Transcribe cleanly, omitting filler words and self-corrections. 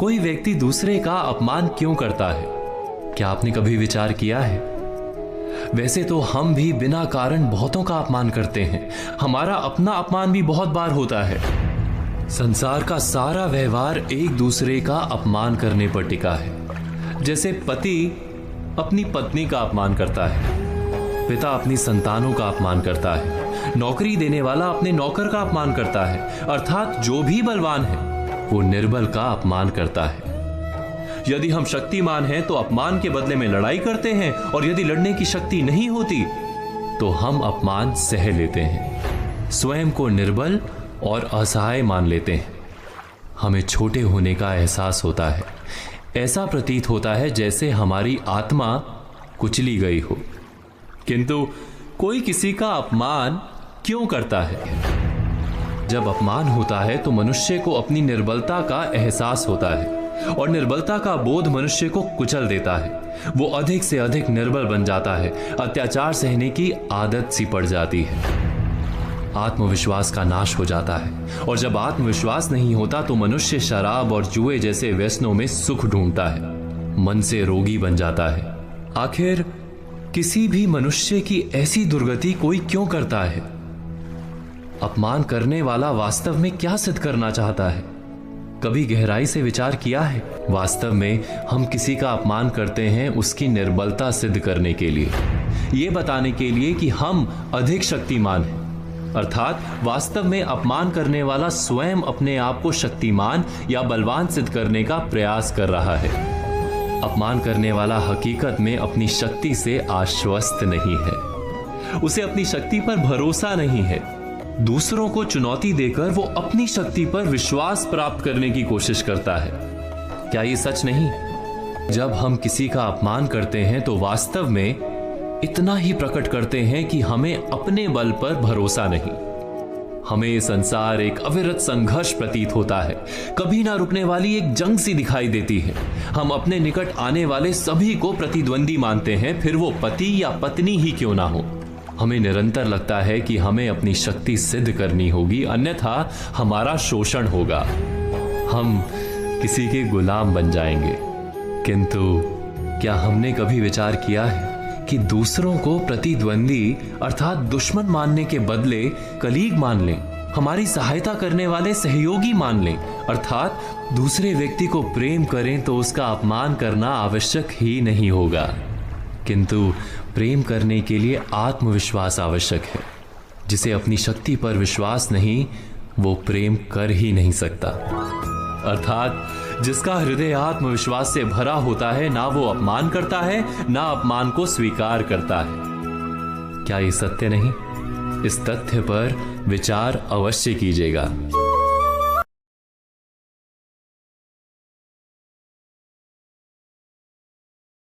कोई व्यक्ति दूसरे का अपमान क्यों करता है? क्या आपने कभी विचार किया है? वैसे तो हम भी बिना कारण बहुतों का अपमान करते हैं। हमारा अपना अपमान भी बहुत बार होता है। संसार का सारा व्यवहार एक दूसरे का अपमान करने पर टिका है। जैसे पति अपनी पत्नी का अपमान करता है, पिता अपनी संतानों का अपमान करता है, नौकरी देने वाला अपने नौकर का अपमान करता है, अर्थात जो भी बलवान है वो निर्बल का अपमान करता है। यदि हम शक्तिमान हैं तो अपमान के बदले में लड़ाई करते हैं, और यदि लड़ने की शक्ति नहीं होती तो हम अपमान सह लेते हैं, स्वयं को निर्बल और असहाय मान लेते हैं। हमें छोटे होने का एहसास होता है। ऐसा प्रतीत होता है जैसे हमारी आत्मा कुचली गई हो। किंतु कोई किसी का अपमान क्यों करता है? जब अपमान होता है तो मनुष्य को अपनी निर्बलता का एहसास होता है, और निर्बलता का बोध मनुष्य को कुचल देता है। वो अधिक से अधिक निर्बल बन जाता है, अत्याचार सहने की आदत सी पड़ जाती है, आत्मविश्वास का नाश हो जाता है। और जब आत्मविश्वास नहीं होता तो मनुष्य शराब और जुए जैसे व्यसनों में सुख ढूंढता है, मन से रोगी बन जाता है। आखिर किसी भी मनुष्य की ऐसी दुर्गति कोई क्यों करता है? अपमान करने वाला वास्तव में क्या सिद्ध करना चाहता है? कभी गहराई से विचार किया है? वास्तव में हम किसी का अपमान करते हैं उसकी निर्बलता सिद्ध करने के लिए, ये बताने के लिए कि हम अधिक शक्तिमान हैं। अर्थात वास्तव में अपमान करने वाला स्वयं अपने आप को शक्तिमान या बलवान सिद्ध करने का प्रयास कर रहा है। अपमान करने वाला हकीकत में अपनी शक्ति से आश्वस्त नहीं है, उसे अपनी शक्ति पर भरोसा नहीं है। दूसरों को चुनौती देकर वो अपनी शक्ति पर विश्वास प्राप्त करने की कोशिश करता है। क्या ये सच नहीं? जब हम किसी का अपमान करते हैं तो वास्तव में इतना ही प्रकट करते हैं कि हमें अपने बल पर भरोसा नहीं। हमें ये संसार एक अविरत संघर्ष प्रतीत होता है, कभी ना रुकने वाली एक जंग सी दिखाई देती है। हम अपने निकट आने वाले सभी को प्रतिद्वंदी मानते हैं, फिर वो पति या पत्नी ही क्यों ना हो। हमें निरंतर लगता है कि हमें अपनी शक्ति सिद्ध करनी होगी, अन्यथा हमारा शोषण होगा, हम किसी के गुलाम बन जाएंगे। किंतु क्या हमने कभी विचार किया है कि दूसरों को प्रतिद्वंदी अर्थात दुश्मन मानने के बदले कलीग मान लें, हमारी सहायता करने वाले सहयोगी मान लें, अर्थात दूसरे व्यक्ति को प्रेम करें तो उसका अपमान करना आवश्यक ही नहीं होगा। किंतु प्रेम करने के लिए आत्मविश्वास आवश्यक है। जिसे अपनी शक्ति पर विश्वास नहीं, वो प्रेम कर ही नहीं सकता। अर्थात जिसका हृदय आत्मविश्वास से भरा होता है, ना वो अपमान करता है, ना अपमान को स्वीकार करता है। क्या ये सत्य नहीं? इस तथ्य पर विचार अवश्य कीजिएगा।